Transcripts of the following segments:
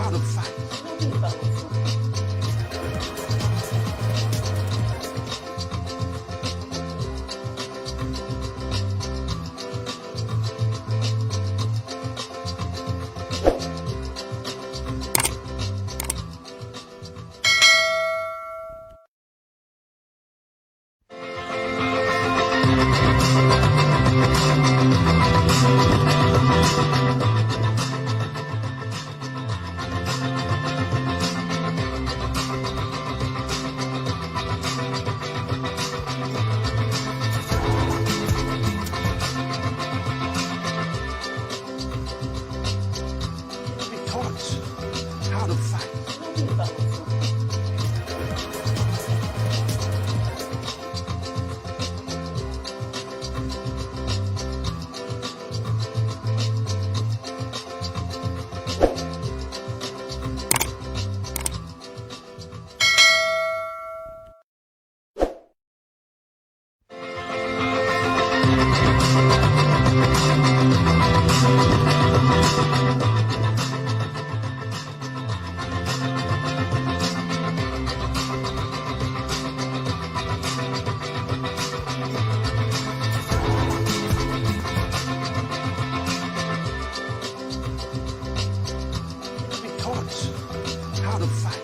how to fight. How to fight. How to fight.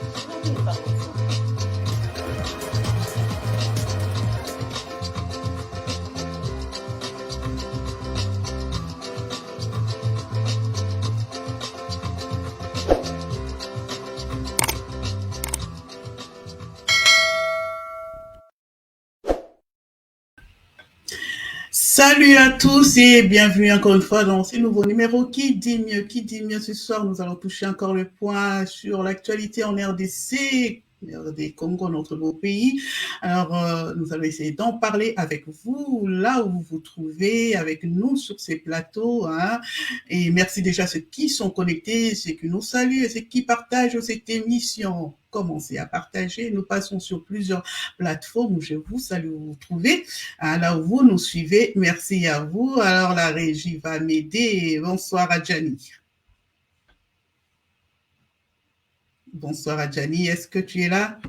Salut à tous et bienvenue encore une fois dans ce nouveau numéro Qui dit mieux ce soir. Nous allons toucher encore le point sur l'actualité en RDC, des Congo, notre beau pays. Alors, nous allons essayer d'en parler avec vous, là où vous vous trouvez, avec nous sur ces plateaux. Et merci déjà à ceux qui sont connectés, ceux qui nous saluent et ceux qui partagent cette émission. Commencez à partager. Nous passons sur plusieurs plateformes où je vous salue, où vous trouvez. Là où vous nous suivez, merci à vous. Alors, la régie va m'aider. Bonsoir Adjani. Bonsoir Adjani, est-ce que tu es là?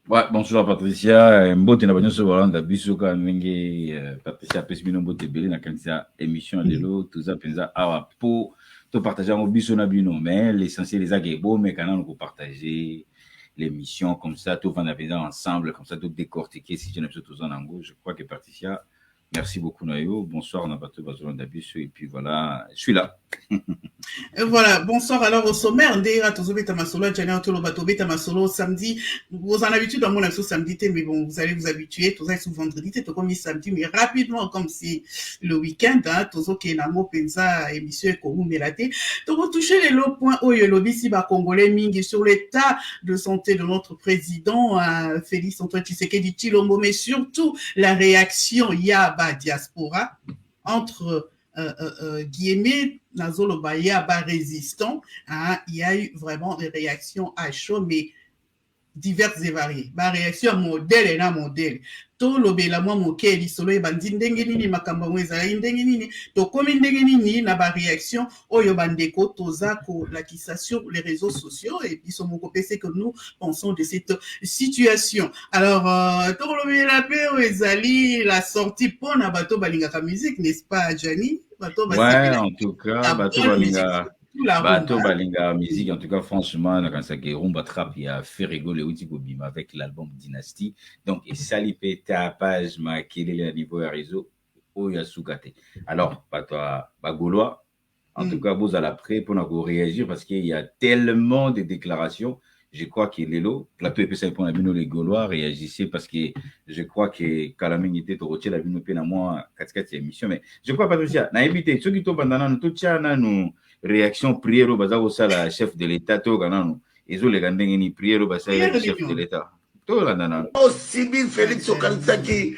Ouais, bonsoir Patricia. Mbote na banyo so balanda biso ka ndenge Patricia pesmino mbote belé na kanisa émission lelo tuza penza awa po to partager ngo biso na bino, mais l'essentiel les agebo mais quand on partager l'émission comme ça tout va na ensemble comme ça tout décortiquer si tu n'as pas tous en ango. Je crois que Patricia, merci beaucoup Nayo. Bonsoir na bato bazolanda biso et puis voilà, je suis là. Voilà, bonsoir. Alors au sommaire, Ndera Tozobeta Masolo, Adjani Antolo Batobeta Masolo, samedi. Vous en habituez dans mon émission samedi, mais bon, vous allez vous habituer. Tout ça est sous vendredi, tout comme samedi, mais rapidement, comme si le week-end, Tozo Kenamo Penza, émission Kourou Melate. Donc, on touche les lots points au Yolobi Siba Congolais Mingi sur l'état de santé de notre président, Félix Antoine Tshisekedi Tshilombo, mais surtout la réaction Yaba Diaspora entre guillemets, Nazoloba Yaba résistant, il y a eu vraiment des réactions à chaud, mais diverses et variées. Ba réaction modèle et na modèle. To lobela mwa mokeli solo ebandi ndenge nini makamba mweza ndenge nini to komi ndenge nini na ba réaction oyo bandeko toza ko lakisa sur les réseaux sociaux et puis somo kopese que nous pensons de cette situation. Alors to lobela pe ezali la sortie pour na bato balingaka musique, n'est-ce pas Adjani? Ouais, en tout cas, bato balinga musique, en tout cas, franchement, quand ça rumba trap, il a fait rigoler Bima avec l'album Dynasty. Donc, et salipé ta page, ma kélé à niveau réseau, oya soukate. Alors, bato bagolois, en tout cas, vous allez après pour nous réagir parce qu'il y a tellement de déclarations. Je crois que Lelo, plateau et pour la bino les Gaulois réagissaient parce que je crois que Kalaming était au rotier la bino pena moi 4 émission, mais je crois pas tout ça. Na invité ceux qui tombent dans tout ça na nous réaction prière au bazar au sala chef de l'état to ganano ils ont les gandeng ni prière au bazar chef de l'état to la nana o Sibyl Félix Okanisaki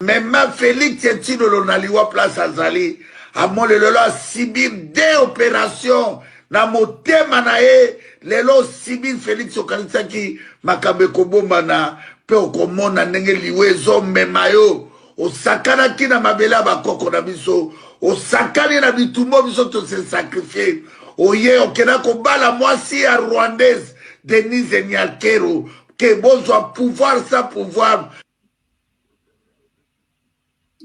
même Félix Tino lonaliwa place azali amon le lelo Sibyl des opérations na motema na ye lelo Sibyl Félix Okanisaki makambe kobomba na pe okomona ndenge liwezo memayo osakanaki na mabele bakoko na biso osakani na bitumbo biso to se sacrifier oye okena kobala mwasi ya rwandaise Denise Nyakero ke bozwa pouvoir sans pouvoir.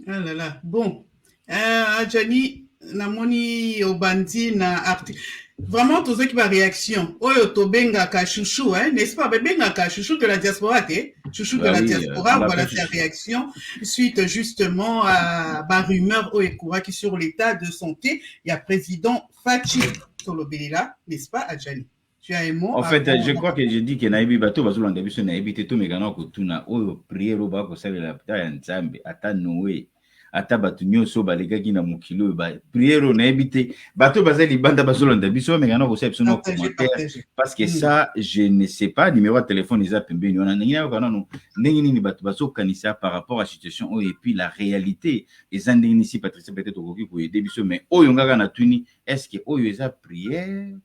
Ah là là, bon. Adjani, namoni obandi na article. Vraiment, tous ceux qui va réaction. Oyo to benga ka chouchou, hein, n'est-ce pas? Benga ka chouchou de la diaspora, chouchou de la diaspora, voilà sa réaction. Suite justement à ma rumeur Oekura qui sur l'état de santé, il y a président Fachi Tolobela, n'est-ce pas, Adjani? Tu as un mot? En fait, je crois que j'ai dit que Naïbi Bato va sur début, Naïbi Teto Megano Kotuna, Oyo prière au bas, Kosale la Pta Nzambe, Ata Noé. Ata batu nyonso balega ki na mokilo ba prière na ebité bato bazali banda bazolanda biso mais ngana ko sep sono commentaire parce que ça je ne sais pas numéro de téléphone ils a pembeni on a ngina ko nanu ndenge nini bato baso kanisa par rapport à situation et puis la réalité les andini ici Patricia peut-être okoki ko aider biso mais oyo ngaka na tuni est-ce que oyo eza prière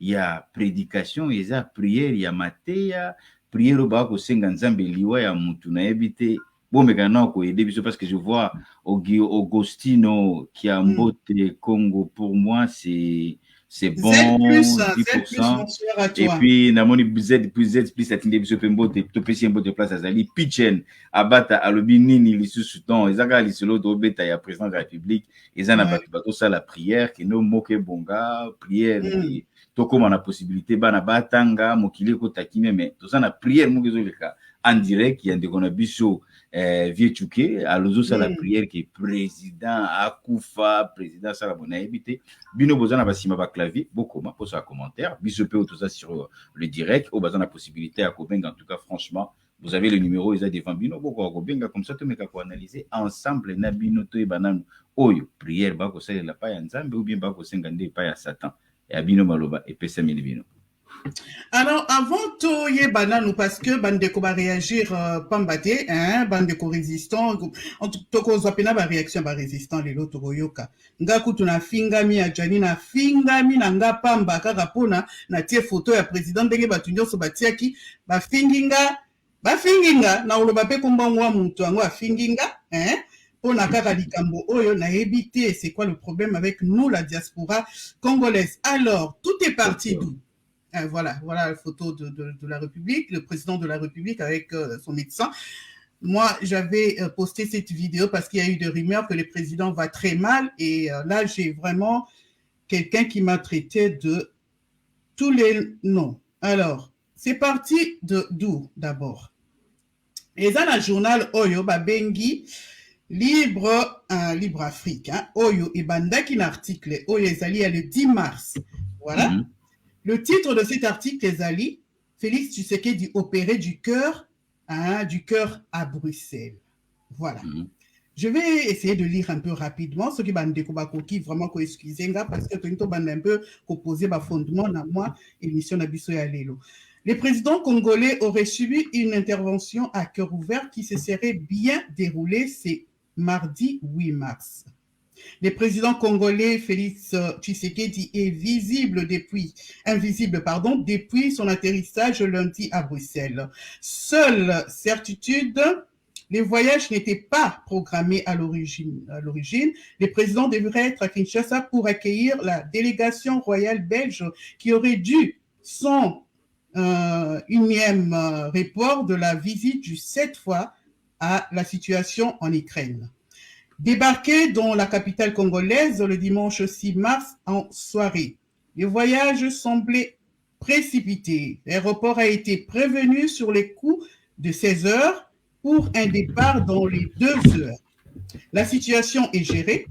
il y a prédication il y a prière il y a mateya prière ba ko senga nzambe liwa ya mutu na ebité. Bon, mais maintenant, parce que je vois Augustino qui a mboté Congo, pour moi, c'est bon, 10%. Et puis, namoni Z plus, atteindre biso pembote, to pesi mbote place azali, Pichen, abata, alobi nini, lisu soudan, ezaka lisolo do beta ya président de la République, ezana bato ça la prière, que no moke bonga, prière, to comme on a possibilité, bana batanga, mokile ko takime, mais to ça na prière, mokezo leka, en direct, il y a des biso, vieux Tchouké, à l'ozo ça la prière qui est président Akoufa, président Salabona habité, bino bozana basima ba clavier, beaucoup ma pose un commentaire, biso peu tout ça sur le direct, au bazana possibilité à Kobenga en tout cas franchement, vous avez le numéro ils a devant bino beaucoup à Kobenga comme ça tout mais qu'on analyser ensemble na bino to e bananu oyo prière ba ko sala la pa ya nzambe ou bien ba ko senga nde pa ya Satan et abino maloba et pesa mili bino. Alors, avant tout, y banane parce que bandeko va réagir pambate, hein, bandeko résistant, en tout cas, on appelle la réaction ba résistant les loto royoka. Nga kutu na fingami a Jani na fingami na nga pamba kaka pona na tie photo ya président ndenge batunyo so batiaki ba finginga na uloba pe kumbangwa muntu ango afinginga, hein. On a kaka likambo oyo na ebité, c'est quoi le problème avec nous la diaspora congolaise? Alors, tout est parti d'où? Voilà la photo de la République, le président de la République avec son médecin. Moi, j'avais posté cette vidéo parce qu'il y a eu des rumeurs que le président va très mal et là, j'ai vraiment quelqu'un qui m'a traité de tous les noms. Alors, c'est parti d'où d'abord? Et dans le journal Oyo Babengi, Libre Afrique, hein, Oyo et Bandaki l'article Oyo Ezali le 10 mars. Voilà. Le titre de cet article est Ali, Félix Tshisekedi opéré du cœur à Bruxelles. Voilà. Je vais essayer de lire un peu rapidement ce qui va me qui vraiment excusez parce que tout le un peu opposé ma fondement dans moi émission d'Abisso et Alélo. Le président congolais aurait subi une intervention à cœur ouvert qui se serait bien déroulée, c'est mardi 8 mars. Le président congolais Félix Tshisekedi est invisible depuis son atterrissage lundi à Bruxelles. Seule certitude, les voyages n'étaient pas programmés à l'origine. Le président devrait être à Kinshasa pour accueillir la délégation royale belge qui aurait dû son unième report de la visite du 7 fois à la situation en Ukraine. Débarqué dans la capitale congolaise le dimanche 6 mars en soirée. Le voyage semblait précipité. L'aéroport a été prévenu sur les coups de 16 heures pour un départ dans les 2 heures. La situation est gérée,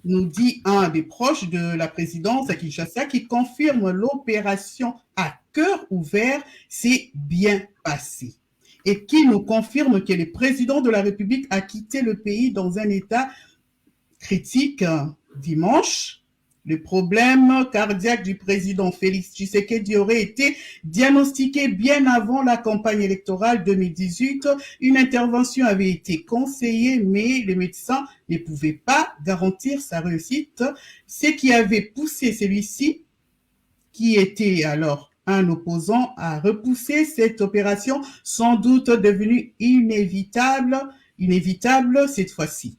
nous dit un des proches de la présidence à Kinshasa qui confirme l'opération à cœur ouvert s'est bien passée. Et qui nous confirme que le président de la République a quitté le pays dans un état critique dimanche. Le problème cardiaque du président Félix Tshisekedi aurait été diagnostiqué bien avant la campagne électorale 2018. Une intervention avait été conseillée, mais les médecins ne pouvaient pas garantir sa réussite, ce qui avait poussé celui-ci, qui était alors un opposant, à repousser cette opération, sans doute devenue inévitable cette fois-ci.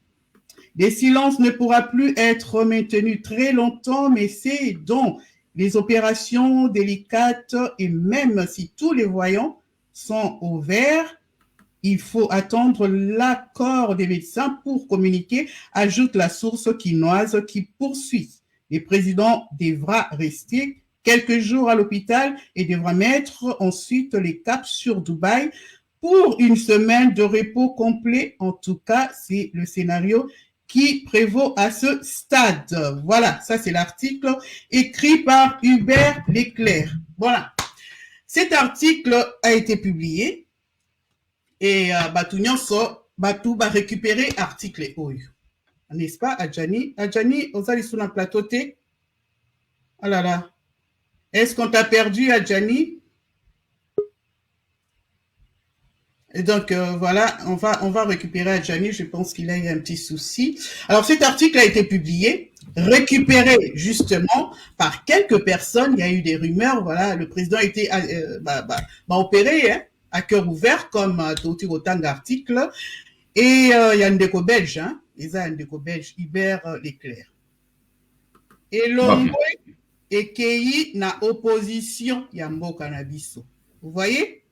Le silence ne pourra plus être maintenu très longtemps, mais c'est dans les opérations délicates et même si tous les voyants sont au vert, il faut attendre l'accord des médecins pour communiquer, ajoute la source quinoise qui poursuit. Le président devra rester quelques jours à l'hôpital et devra mettre ensuite les caps sur Dubaï pour une semaine de repos complet. En tout cas, c'est le scénario qui prévaut à ce stade. Voilà, ça c'est l'article écrit par Hubert Leclerc. Voilà. Cet article a été publié et Batou va récupérer l'article. N'est-ce pas, Adjani? Adjani, on s'est sur un plateau T. Oh là là. Est-ce qu'on t'a perdu, Adjani? Et donc, voilà, on va récupérer Adjani. Je pense qu'il a eu un petit souci. Alors, cet article a été publié, récupéré justement par quelques personnes. Il y a eu des rumeurs. Voilà, le président a été opéré à cœur ouvert, comme Toti Rotang article. Et il y a un déco belge, hein. Il y a un déco belge, Hubert Leclerc. Et l'homme et qui na opposition, il y a un cannabis. Vous voyez?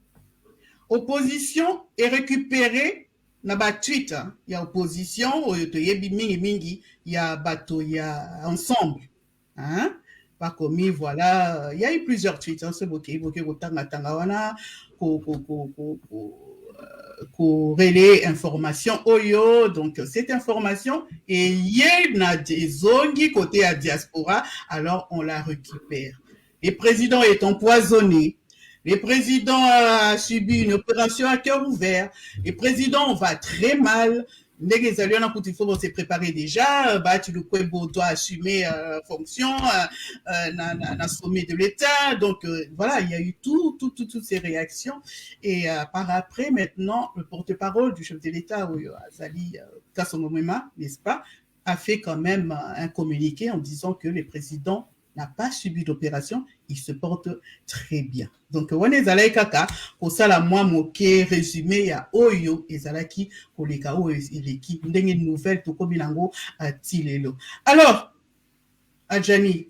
Opposition est récupérée na ba tweet. Il y a opposition, il y a bateau, il y a ensemble. Hein? Pas commis, voilà. Il y a eu plusieurs tweets. Hein, c'est évoqué Tangawana, relais information Oyo. Donc, cette information est na des zones côté à diaspora, alors on la récupère. Le président est empoisonné. Le président a subi une opération à cœur ouvert. Le président va très mal. Il faut se préparer déjà. Tu dois assumer fonction dans sommet de l'État. Donc voilà, il y a eu toutes ces réactions. Et par après, maintenant, le porte-parole du chef de l'État, Azali Kasomomema, n'est-ce pas, a fait quand même un communiqué en disant que le président n'a pas subi d'opération, il se porte très bien. Donc, on est allé kaka, pour ça, la moi, moqué, résumé, à Oyo, et Zalaki, pour les KO, et l'équipe, une nouvelle, tout comme Bilango, à Tilelo. Alors, Adjani,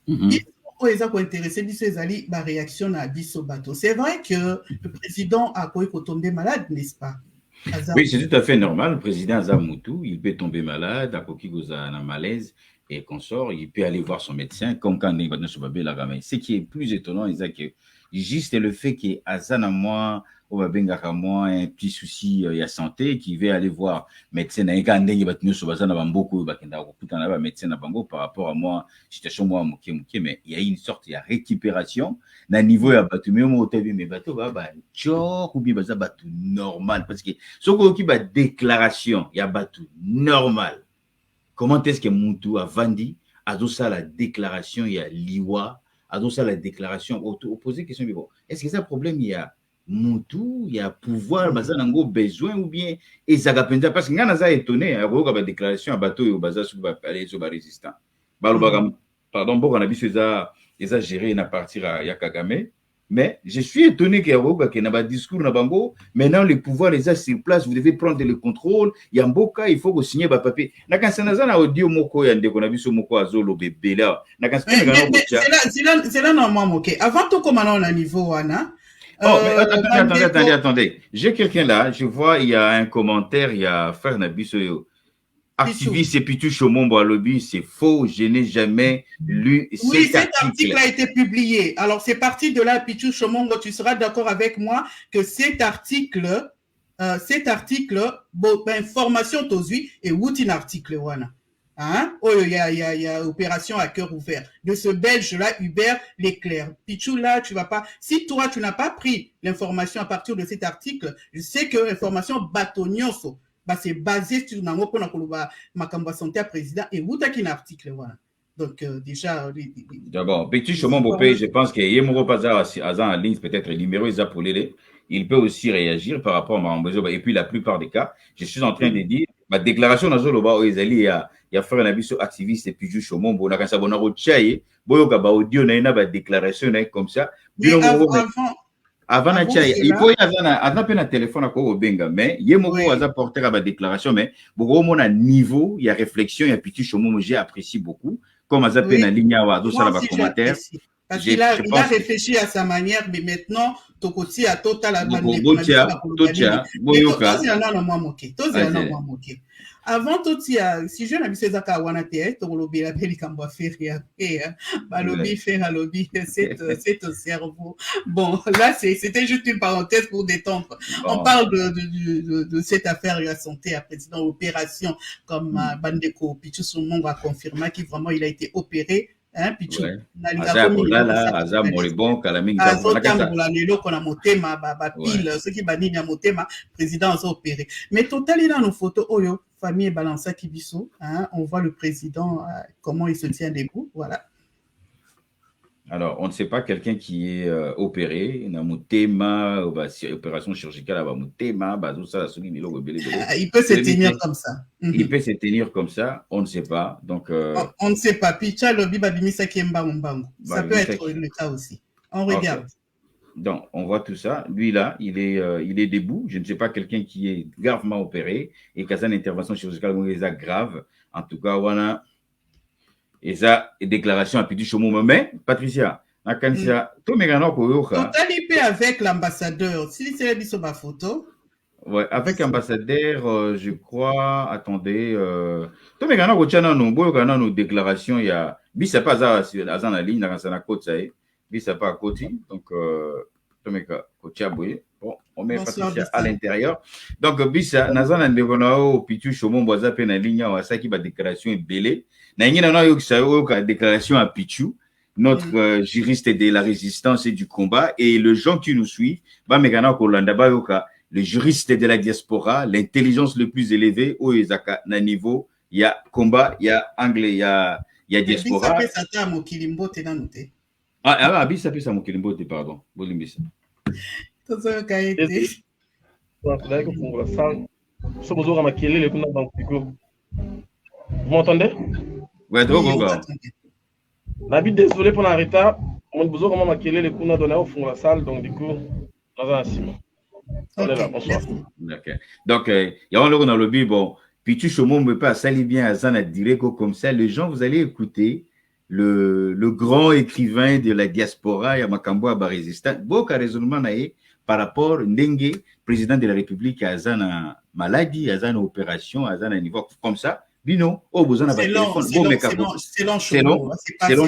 ils sont intéressés, ils ma réaction à Bisso Bateau. C'est vrai que le président a tombé malade, n'est-ce pas? Oui, c'est tout à fait normal. Le président Azamoutou, il peut tomber malade, à Kokigoza, un malaise, et consort, il peut aller voir son médecin, comme quand il va dans ce babé la gamme. Ce qui est plus étonnant, c'est que juste le fait qu'il y a moi, un petit souci de santé, qui veut aller voir médecin, médecin par rapport à moi, situation moi, mais il y a une sorte de récupération d'un niveau à battu, mais bateau ou bien normal, parce que ce qui est déclaration, il y a battu normal. Comment est-ce que Moutou a vendu à tout ça la déclaration, il y a l'IWA, à tout ça la déclaration, opposer question, mais bon, est-ce que c'est un problème, il y a Moutou, il y a pouvoir, il besoin ou bien, et ça dépend, parce que nous sommes étonnés, il y a une déclaration à bateau et au bazar sur les résistants. Pardon, bon, on a vu ça, ils ont géré à partir à Yakagame. Mais je suis étonné qu'il y ait un discours na bango. Maintenant, les pouvoirs les a sur place, vous devez prendre le contrôle. Il y a un beau cas, il faut signer un papier. C'est là normalement. Avant tout, comme on a un niveau, Anna. Attendez. J'ai quelqu'un là, je vois, il y a un commentaire, il y a Frère Nabiso. Activiste et Pitou Chomombo à lobby, c'est faux, je n'ai jamais lu cet article a été publié. Alors, c'est parti de là, Pitou Chomombo, tu seras d'accord avec moi que cet article, information tozui et outin article, wana. Hein? Oh, il y a opération à cœur ouvert. De ce Belge-là, Hubert Leclerc. Pichou, là, tu vas pas, si toi, tu n'as pas pris l'information à partir de cet article, je sais que l'information batonioso, c'est basé sur ma santé à président et vous avez un article, voilà. Donc, déjà. D'abord, petit chemin, je pense qu'il y a un en ligne, peut-être le numéro, il peut aussi réagir par rapport à ma. Et puis, la plupart des cas, je suis en train de dire, ma déclaration dans le il y a fait un avis sur activiste et puis juste au monde, on a un audio, une déclaration comme ça. Avant il faut y avoir un téléphone à quoi benga mais il y a beaucoup à apporter à la déclaration mais beaucoup mon niveau il y a réflexion il y a petit chemin j'ai apprécié beaucoup comme Azapé na ligne à tout ça, va commentaire. Parce qu'il a réfléchi à sa manière, mais maintenant, Tokoti a total abandonné. Avant tout, si je n'avais pas ça, c'est au cerveau. Bon, là, c'était juste une parenthèse pour détendre. On parle de cette affaire de la santé à président, opération, comme Bandeko Pichu Soumongo a confirmé qu'il vraiment il a été opéré. Hein, Pichu. Aza moribon kalamingi azotambola lelo kona motema pile soki banini ya motema président azo opéré mais totali dans nos photos oyo famille balança kibiso hein, on voit le président comment il se tient debout, voilà. Alors, on ne sait pas quelqu'un qui est opéré, opération chirurgicale, il peut se tenir comme ça. Il peut se tenir comme ça, on ne sait pas. Donc, on ne sait pas. Picha lobi babimisa kemba umbango. Ça peut être le cas aussi. On regarde. Okay. Donc, on voit tout ça. Lui, là, il est debout. Je ne sais pas quelqu'un qui est gravement opéré et qui a une intervention chirurgicale grave. En tout cas, voilà. Et ça, déclaration à Pitu Chomo. Mais, Patricia, tout avec l'ambassadeur. Si c'est la sur ma photo. Ouais, avec l'ambassadeur, je crois, attendez, tout mes gars, nous déclaration, il y a, bis pas à la ligne, dans la côte, ça y est, bis pas à côté, donc, tout mes gars, bon, on met Patricia à l'intérieur. Donc, bis, Nazan and Degonao, Pitu Chomo, Boisa, Pena ligne, ça qui va déclaration est belé. Déclaration à Pichu, notre juriste de la résistance et du combat, et le gens qui nous suivent, le juriste de la diaspora, l'intelligence le plus élevée, au niveau, il y a combat, il y a anglais, il y a diaspora. Vous m'entendez? Ouais, désolé pour le retard. On a besoin de maquiller les coups dans la salle, donc du coup, dans un ciment. On est là, bonsoir. Donc, il y a un dans le but, bon, puis tu chômons me pas salir bien à Zana dire comme ça, les gens, vous allez écouter le grand écrivain de la diaspora, Yamakambo Abarésistant, beaucoup de raisonnement par rapport à Ndenge, président de la République, à Zana maladie, à Zana opération, à Zana niveau comme ça. Bino, besoin d'avoir téléphone, selon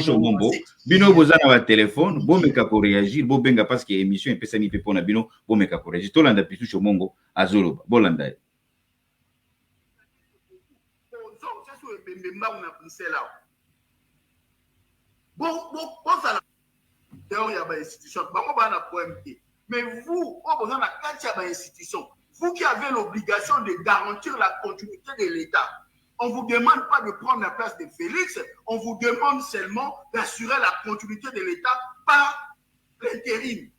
Chomombo. Bino, besoin d'avoir téléphone, bon meka pour réagir, bon benga parce que émission est pesani pe pona bino, bon meka pour réagir. Tolanda pisu Chomongo, azolo, bolanda. Mais vous, vous qui avez l'obligation de garantir la continuité de l'État, on ne vous demande pas de prendre la place de Félix, on vous demande seulement d'assurer la continuité de l'État par l'intérim.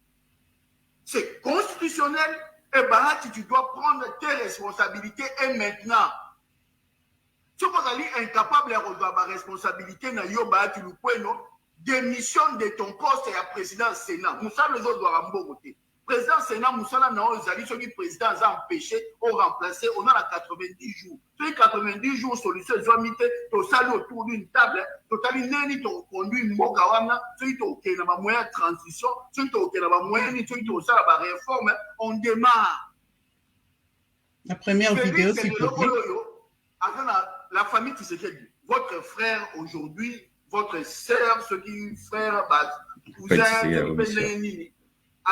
C'est constitutionnel et Barati, tu dois prendre tes responsabilités et maintenant. Si vous êtes incapable de relever ma responsabilité, démission de ton poste et à président Sénat. Moussa les autres doivent voter. Président Sénat, Moussa n'a pas dit que président a empêché ou remplacé, on a 90 jours. Sur 90 jours, solution, ils ont mis au salut autour d'une table, totalement, ils ont conduit une mokawana, ceux qui ont une moyen de transition, ceux qui ont une moyen de réforme, on démarre. La première vidéo, c'est la famille qui se dit, votre frère aujourd'hui, votre sœur, ceux qui frère, cousin,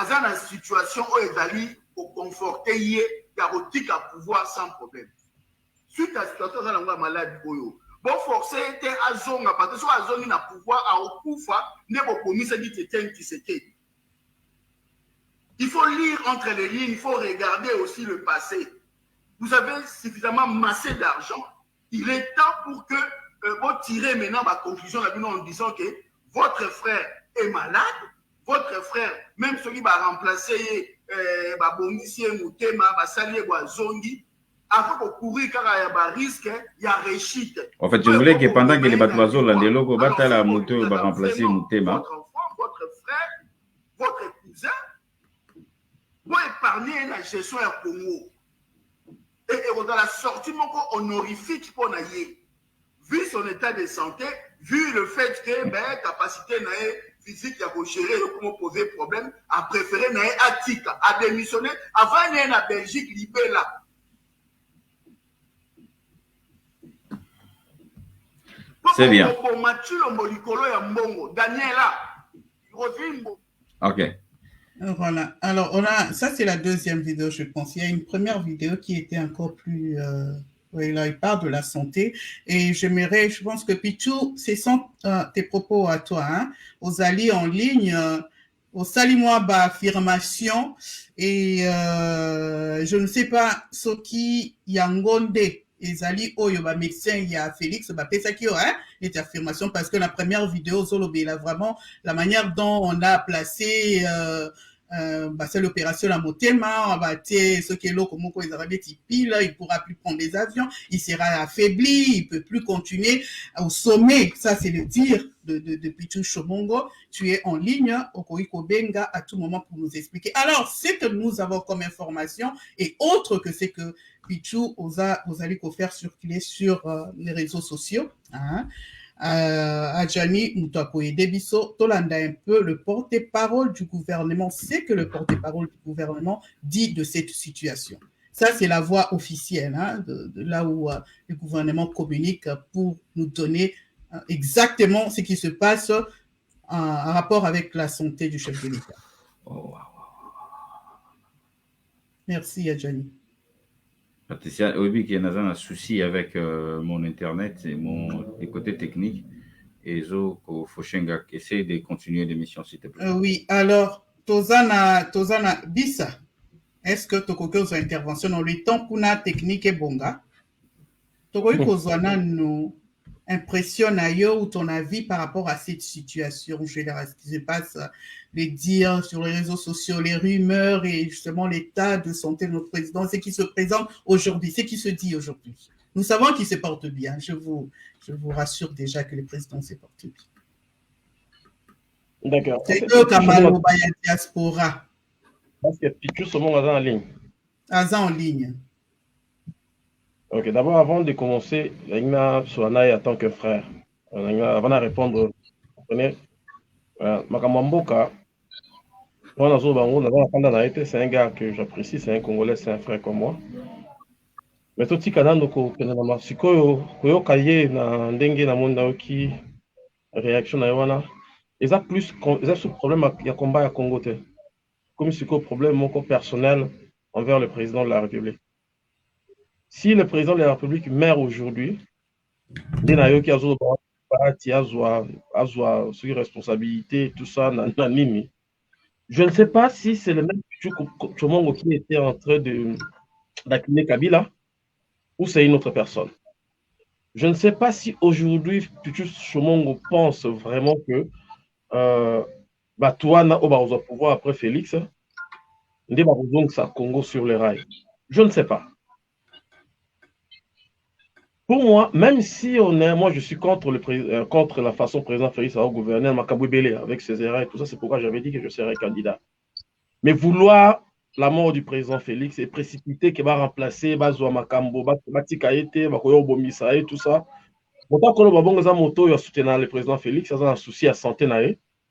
dans la situation où ils allaient au conforter, il y a un pouvoir sans problème. Suite à la situation où ils sont malades, bon, forcé, c'était à Zonga, parce que soit à Zonga, il a pouvoir à Okufa, n'est pas commis, c'est dit qui c'était. Il faut lire entre les lignes, il faut regarder aussi le passé. Vous avez suffisamment massé d'argent. Il est temps pour que vous tirez maintenant ma conclusion en disant que votre frère est malade, votre frère, même celui qui va remplacer Bongisier Moutema, Salier Zongi, avant de courir car il y a un risque, il y a réussite. En fait, je voulais que pendant que les Batouazos, l'Andeloko, la moto va remplacer Moutema. Votre frère, votre cousin, vous épargnez la gestion à Congo. Et dans la sortie, honorifique pour Naye, vu son état de santé, vu le fait que ben, capacité physique à gérer, comment poser problème, a préféré Atika, a démissionné avant d'aller en Belgique, libé là. C'est bien. Ok. Voilà. Alors, ça c'est la deuxième vidéo, je pense. Il y a une première vidéo qui était encore plus... oui, là, il parle de la santé. Et je pense que Pichou, ce sont tes propos à toi, hein, aux alliés en ligne, au salimoi affirmation. Et je ne sais pas ce qui Yangonde. Ezali oyo ba médecin il y a Félix ba pesa qui hein et affirmation parce que la première vidéo Zolobe là vraiment la manière dont on a placé c'est l'opération la motema ce qui est là comme quoi ils avaient pile il pourra plus prendre des avions, il sera affaibli, il peut plus continuer au sommet. Ça c'est le dire de Pichou Chomongo. Tu es en ligne au Koiko Benga à tout moment pour nous expliquer. Alors ce que nous avons comme information et autre que c'est que Pichou vous allez faire circuler sur les réseaux sociaux, hein. Adjani Moutakoye Debiso, Tolanda un peu le porte-parole du gouvernement. C'est que le porte-parole du gouvernement dit de cette situation. Ça, c'est la voix officielle, hein, de là où le gouvernement communique pour nous donner exactement ce qui se passe en rapport avec la santé du chef de l'État. Oh, wow. Merci, Adjani. Patricia, oui, il y a un souci avec mon internet et les côtés techniques. Et Zo Foshenga, essaye de continuer l'émission, s'il te plaît. Oui, alors, Tozana Bisa, est-ce que tu as une intervention dans le temps pour la technique et bonga? Tu as une impression ou ton avis par rapport à cette situation générale, ce qui se passe, les dires sur les réseaux sociaux, les rumeurs et justement l'état de santé de notre président, ce qui se présente aujourd'hui, ce qui se dit aujourd'hui. Nous savons qu'il se porte bien. Je vous rassure déjà que le président se porte bien. D'accord. C'est que Kamalo Baya Diaspora. Parce que Pichou Somon en ligne. En ligne. Ok, d'abord, avant de commencer, Lagna Soanaï en tant que frère. Avant de répondre, vous comprenez, Makamamboka, c'est un gars que j'apprécie, c'est un Congolais, c'est un frère comme moi. Mais tout ce canando na sikoyo koyo kaye na ndenge na monde qui réaction na wana eza plus eza ce problème ya combat ya Congo te comme sikoyo problème moko personnel envers le président de la République. Si le président de la République meurt aujourd'hui, ndena yo ki azo parati azwa sur responsabilité tout ça na nini. Je ne sais pas si c'est le même Chomongo qui était en train d'accliner Kabila ou c'est une autre personne. Je ne sais pas si aujourd'hui, Pichou Chomongo pense vraiment que toi, on va pouvoir après Félix, donc ça Congo sur les rails. Je ne sais pas. Pour moi, même si moi je suis contre la façon président Félix a gouverné Makabouibélé avec ses erreurs et tout ça, c'est pourquoi j'avais dit que je serais candidat. Mais vouloir la mort du président Félix est précipité qui va remplacer Bazoua Makambo, Batikaete, Bakoyo Bomisa et tout ça. Pourtant, quand on a moto à soutenir le président Félix, ça a un souci à santé.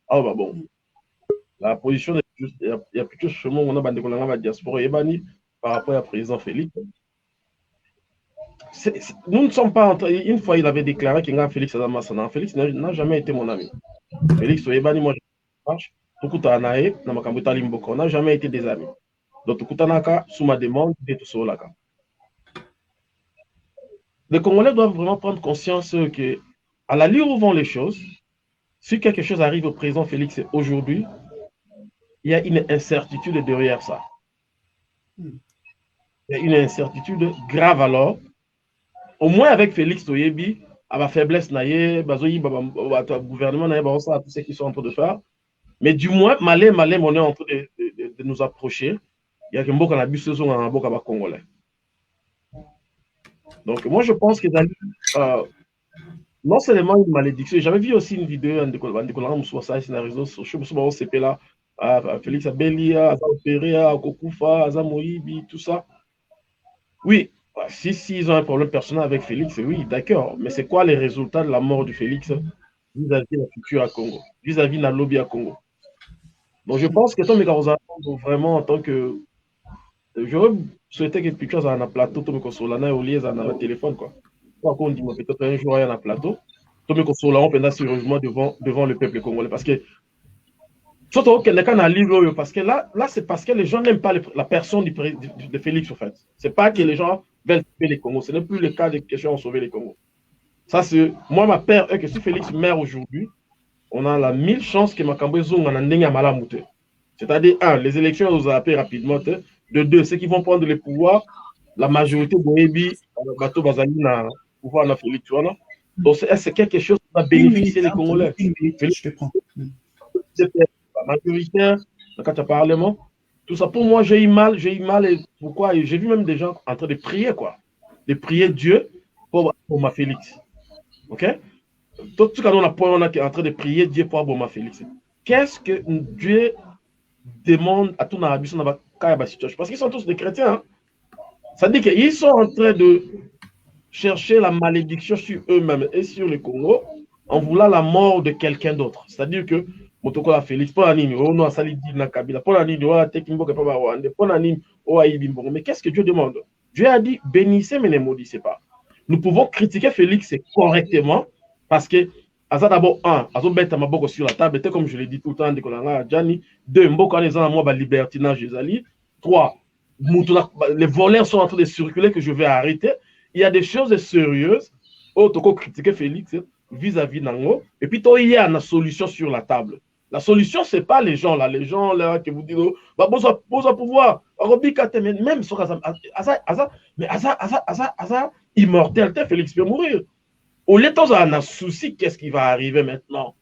Ah, bah bon. La position de. Il y a plutôt chemin où on a bandé la diaspora et bani par rapport au président Félix. Nous ne sommes pas entrés. Une fois, il avait déclaré qu'il y a Félix Adamassana. Félix n'a jamais été mon ami. Félix Oyebani, moi, je marche. On n'a jamais été des amis. Donc, sous ma demande, de tout ça. Les Congolais doivent vraiment prendre conscience que, à la lueur où vont les choses, si quelque chose arrive au président Félix aujourd'hui, il y a une incertitude derrière ça. Il y a une incertitude grave alors. Au moins avec Félix Toyebi, à ma faiblesse, au gouvernement, tout ce qu'ils sont en train de faire. Mais du moins, malé, on est en train de nous approcher. Il y a que beaucoup de saison en beaucoup Congolais. Donc, moi, je pense que non seulement une malédiction, j'avais vu aussi une vidéo de Nicolas Moussouassa sur les réseaux sociaux, Félix Abelia, Aza Opérea, Kokufa, Aza Moïbi, tout ça. Oui, Si ils ont un problème personnel avec Félix, oui, d'accord. Mais c'est quoi les résultats de la mort de Félix vis-à-vis de la future à Congo, vis-à-vis de la lobby à Congo? Donc je pense que Tom et vraiment en tant que... J'aurais souhaité que Pichou soit un plateau, Tom et Solana et Olié dans le téléphone, quoi. Quoi qu'on dit, peut-être un jour, il y a un plateau. Tom et Solana, on sérieusement devant le peuple congolais. Parce que surtout quelqu'un a livre parce que là c'est parce que les gens n'aiment pas la personne de Félix, en fait. C'est pas que les gens veulent sauver les Congos. Ce n'est plus le cas de question de sauver les Congos. Ça, c'est. Moi, ma peur est que si Félix meurt aujourd'hui, on a la 1000 chances que Makambo Zong en a malamouté. C'est-à-dire, un, les élections nous ont appelé rapidement. De deux, ceux qui vont prendre le pouvoir, la majorité de Ebi, Bato Bazali, na pouvoir na Félix. Donc, c'est quelque chose qui va bénéficier les Congolais. Je te prends. Majoritaire, quand tu as parlement, tout ça, pour moi, j'ai eu mal, et pourquoi? Et j'ai vu même des gens en train de prier, quoi. De prier Dieu pour ma Félix. Ok? Tout ce qu'on a est en train de prier Dieu pour ma Félix. Qu'est-ce que Dieu demande à tout Narabi sur la situation? Parce qu'ils sont tous des chrétiens. Hein? Ça dit qu'ils sont en train de chercher la malédiction sur eux-mêmes et sur le Congo en voulant la mort de quelqu'un d'autre. C'est-à-dire que Motokola Félix, pour la ligne, on a sali na Kabila, pour la ligne, on a Tekimbo Kapaba Rwanda, pour la ligne, on a Ibimbo. Mais qu'est-ce que Dieu demande? Dieu a dit bénissez, mais ne maudissez pas. Nous pouvons critiquer Félix correctement parce que, Asa d'abord, un, Azo bête maboko sur la table, comme je l'ai dit tout le temps, de Kolanga Djani. Deux, Mboko les gens, moi, libertinage, Jezali. Trois, les voleurs sont en train de circuler que je vais arrêter. Il y a des choses sérieuses. Autant critiquer Félix vis-à-vis d'Ango. Et puis, il y a une solution sur la table. La solution, ce n'est pas les gens là que vous dites, bah, besoin pouvoir, même sur Asa, immortel, Félix peut mourir. Au lieu de un souci, qu'est-ce qui va arriver maintenant?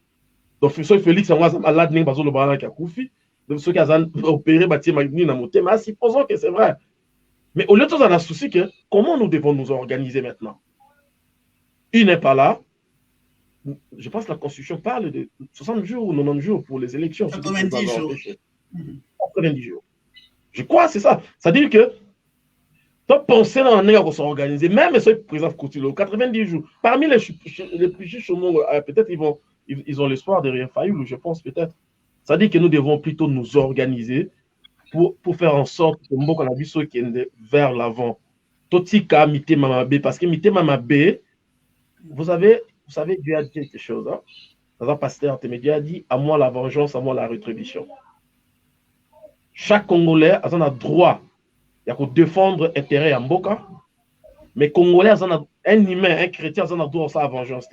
Donc, Félix, on va là, le bras qui a couffé. Donc, ceux qui ont opéré, supposons que c'est vrai. Mais au lieu de un souci, comment nous devons nous organiser maintenant? Il n'est pas là. Je pense que la Constitution parle de 60 jours ou 90 jours pour les élections. 90 jours. 90 jours. Je crois que c'est ça. C'est-à-dire que tu as pensé dans un pour s'organiser, même ce président Coutinho, 90 jours. Parmi les plus chômeurs, peut-être ils ont l'espoir de rien faillir, je pense peut-être. C'est-à-dire que nous devons plutôt nous organiser pour faire en sorte que nous qu'on a vu ceux qui est vers l'avant. Totika Mite Mamabe, parce que Mite Mamabe, vous savez, Dieu a dit quelque chose. Hein? Dans un pasteur, Dieu a dit à moi la vengeance, à moi la rétribution. Chaque Congolais a un droit de défendre l'intérêt en Mboka, mais Congolais, un humain, un chrétien, a un droit à la vengeance.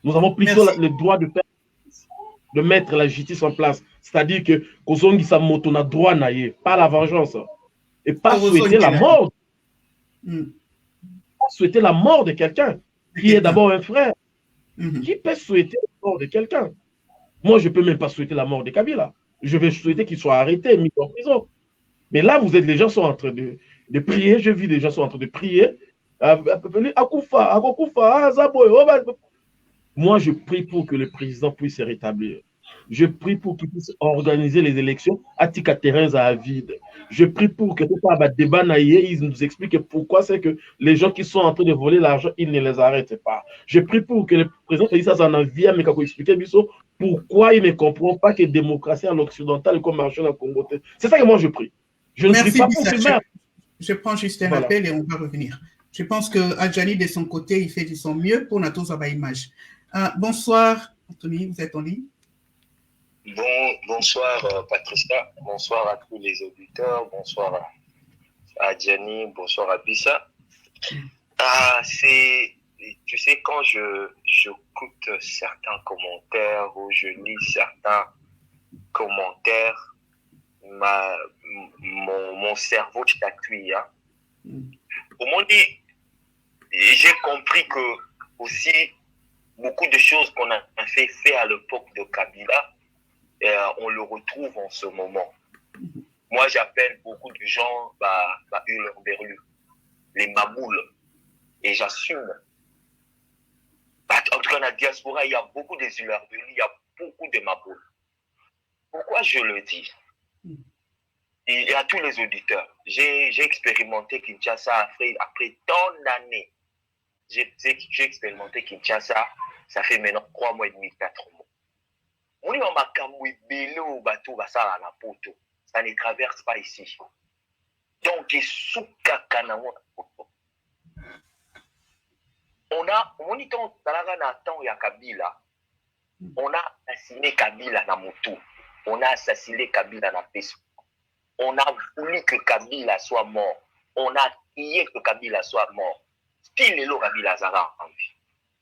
Nous avons plutôt le droit de mettre la justice en place. C'est-à-dire que Kozongi Samoto n'a droit naïe, pas la vengeance. Et pas souhaiter la mort. Pas souhaiter la mort de quelqu'un qui est d'abord un frère. Qui peut souhaiter la mort de quelqu'un? Moi, je ne peux même pas souhaiter la mort de Kabila. Je vais souhaiter qu'il soit arrêté, mis en prison. Mais là, les gens sont en train de prier. Je vis les gens sont en train de prier. Akufa, moi, je prie pour que le président puisse se rétablir. Je prie pour qu'il puisse organiser les élections à Tika terrain à vide. Je prie pour que tout le débat ils nous expliquent pourquoi c'est que les gens qui sont en train de voler l'argent, ils ne les arrêtent pas. Je prie pour que le président Félix Antoine Via mais expliquer pourquoi il ne comprend pas que la démocratie à l'occidental est comme marché dans le Congo. C'est ça que moi je prie. Je ne prie pas pour ce maire. Je prends juste un appel et on va revenir. Je pense que Adjani, de son côté, il fait de son mieux pour notre image. Bonsoir, Anthony, vous êtes en ligne. Bonsoir Patricia, bonsoir à tous les auditeurs, bonsoir à Adjani, bonsoir à Bissa. Tu sais, quand j'écoute certains commentaires ou je lis certains commentaires, mon cerveau t'accueille. Hein. Comment dire, j'ai compris que aussi beaucoup de choses qu'on a fait à l'époque de Kabila, on le retrouve en ce moment. Moi, j'appelle beaucoup de gens Hurlerberlu, les mamoules, et j'assume. En tout cas, dans la diaspora, il y a beaucoup de Hurlerberlu, il y a beaucoup de mamoules. Pourquoi je le dis? et à tous les auditeurs, j'ai expérimenté Kinshasa après tant d'années. J'ai expérimenté Kinshasa, ça fait maintenant 3 mois et demi, 4 mois. On est en Makamoué, Bélo, Bateau, Bassara, la Poto. Ça ne traverse pas ici. Donc, on a Kabila. On a assassiné Kabila na Moutou. On a assassiné Kabila na Peso. On a voulu que Kabila soit mort. On a crié que Kabila soit mort. Style le Kabila Zara en vie.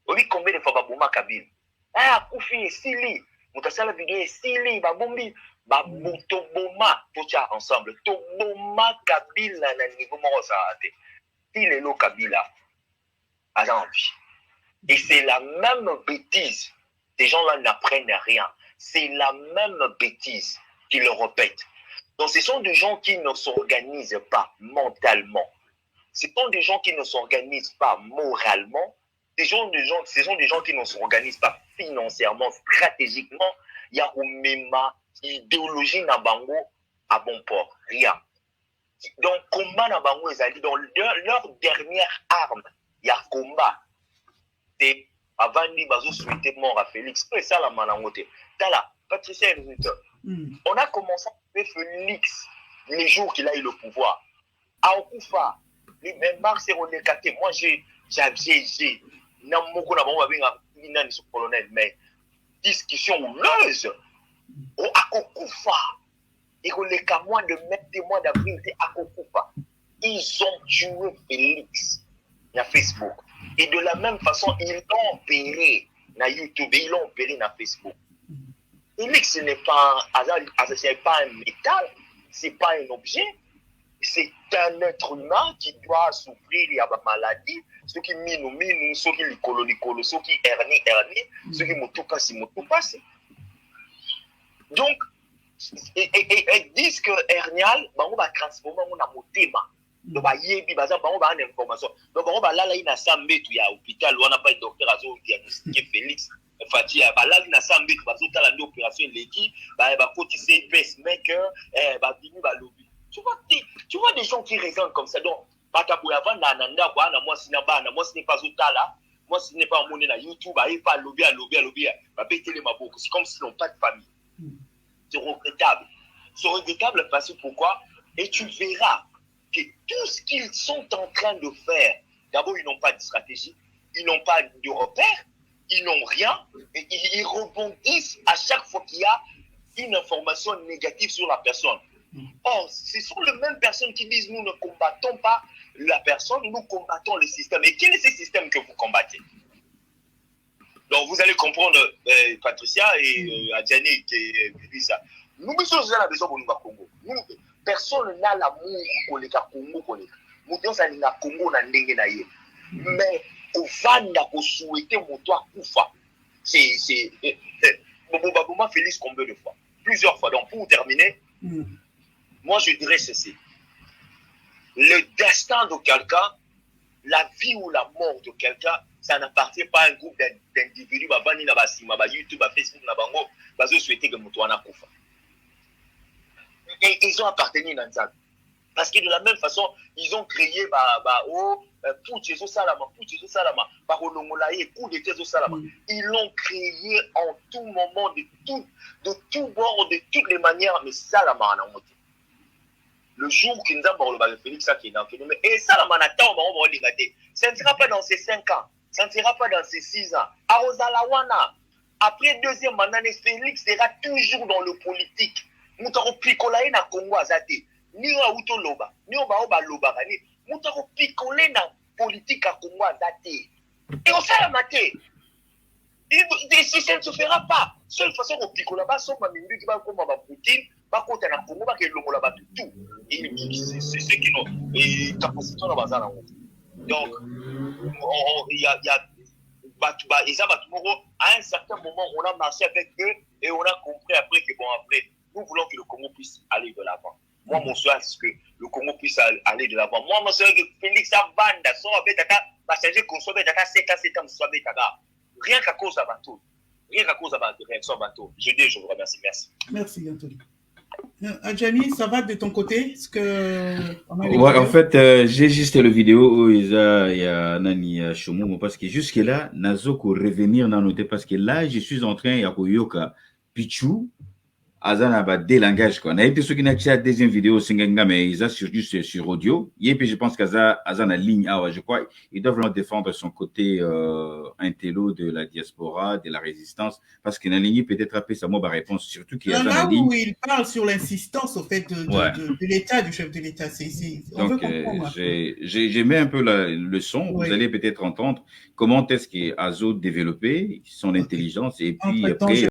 On dit combien de fois Babouma Kabila. Ah, Koufi, Sili. Moutasala vidéo, Sili, Babombi. Babotoboma, tout ça ensemble. Toboma Kabila na niveau Morosate. Style le Kabila Zara en vie. Et c'est la même bêtise. Ces gens-là n'apprennent rien. C'est la même bêtise qu'ils le répètent. Donc, ce sont des gens qui ne s'organisent pas mentalement. Ce sont des gens qui ne s'organisent pas moralement. Ce sont des gens qui ne s'organisent pas financièrement, stratégiquement. Il y a une même idéologie na bango à bon port. Rien. Donc, combat na bango, ils allaient dans leur dernière arme. Il y a combat. C'est avant de bazo souhaiter mort à Félix. C'est ça la manangote. Tala, Patricia et les auditeurs. On a commencé à faire Félix les jours qu'il a eu le pouvoir. À Okufa, les Mars et Rodekate. Moi, j'ai colonel, mais discussion houleuse. À Okufa, et Rodeka, mois de mai, mois d'avril, à Okufa. Ils ont tué Félix sur Facebook. Et de la même façon, ils l'ont opéré sur YouTube et ils l'ont opéré sur Facebook. Félix, ce n'est pas un métal, ce n'est pas un objet, c'est un être humain qui doit souffrir, il y a des maladies, ceux qui minou, ceux qui licolo, ceux qui hernie, ceux qui moutoupassent. Donc, ils disent que hernial, on va transformer en motema. Donc, il y a une information. Donc, on va là, il y a un hôpital, on n'a pas de docteur à diagnostiquer Félix. Fatia, là, il y a un opération, l'équipe, c'est pacemaker, tu vois des gens qui raisonnent comme ça. Donc, moi, ce n'est pas Zotala, moi, ce n'est pas mon na YouTube, pas lobby, c'est comme s'ils n'ont pas de famille. C'est regrettable. C'est regrettable parce que pourquoi? Et tu verras que tout ce qu'ils sont en train de faire, d'abord, ils n'ont pas de stratégie, ils n'ont pas de repères, ils n'ont rien, et ils rebondissent à chaque fois qu'il y a une information négative sur la personne. Or, ce sont les mêmes personnes qui disent nous ne combattons pas la personne, nous combattons le système. Et quel est ce système que vous combattez? Donc, vous allez comprendre, Patricia et Adjani qui dit ça. Nous, nous avons besoin de Congo. Personne n'a l'amour pour les Congo. Nous avons un Congo dans le mais au Vanda, au souhaiter mon toit Koufa. C'est Bobo Félix combien de fois? Plusieurs fois. Donc, pour terminer, moi, je dirais ceci. Le destin de quelqu'un, la vie ou la mort de quelqu'un, ça n'appartient pas à un groupe d'individus. YouTube, Facebook, souhaiter que Moutouana Koufa. Et ils ont appartenu dans ça. Parce que de la même façon, ils ont créé ils l'ont créé en tout moment, de tout bord, de toutes les manières, mais ça, la main le jour qu'ils ont le Félix, ça qui est dans le phénomène, et ça, la main ça ne sera pas dans ces 5 ans, ça ne sera pas dans ces 6 ans. À Rosalawana, après deuxième année, Félix sera toujours dans le politique. Nous avons picolé dans le Congo Azate. Ni wa utoloba, ni oba loba, ni mutako picolé dans la politique à Congo Azate. Et on fait la maté. Et si ça ne se fera pas, seule façon qu'on pique là-bas, sauf que les gens qui vont comme Poutine, va compter dans le Congo, va qu'ils l'ont là-bas tout. Et c'est ceux qui ont une capacité dans le bazar. Donc, il y a à un certain moment, on a marché avec eux et on a compris après que, bon, après, nous voulons que le Congo puisse aller de l'avant. Moi, mon souhait, c'est que le Congo puisse aller de l'avant. Moi, mon souhait, c'est que Félix Abanda soit avec Tata, va changer qu'on soit avec Tata, 7 ans, soit avec Tata. Rien qu'à cause de bateau. Rien qu'à cause de la réaction bateau. Je vous remercie. Merci. Merci, Anthony. Adjani, ça va de ton côté? Est-ce que ouais, en fait, j'ai juste le vidéo où il y a Nani Chomo, parce que jusque-là, Nazoko revenir dans nos parce que là, je suis en train de Yoka Pichu, Azana ba des langages quoi. Na été ceux qui n'a pas deuxième vidéo singenga mais ils a juste sur audio. Et puis je pense qu'Azana ligne ah je crois ils doivent vraiment défendre son côté intello de la diaspora, de la résistance parce qu'il a ligne peut-être après sa mot réponse surtout qu'il y a là où il parle sur l'insistance au fait de l'État, du chef de l'État. Donc j'ai mis un peu le son. Oui. Vous allez peut-être entendre comment est-ce qu'Azo développait son intelligence et puis après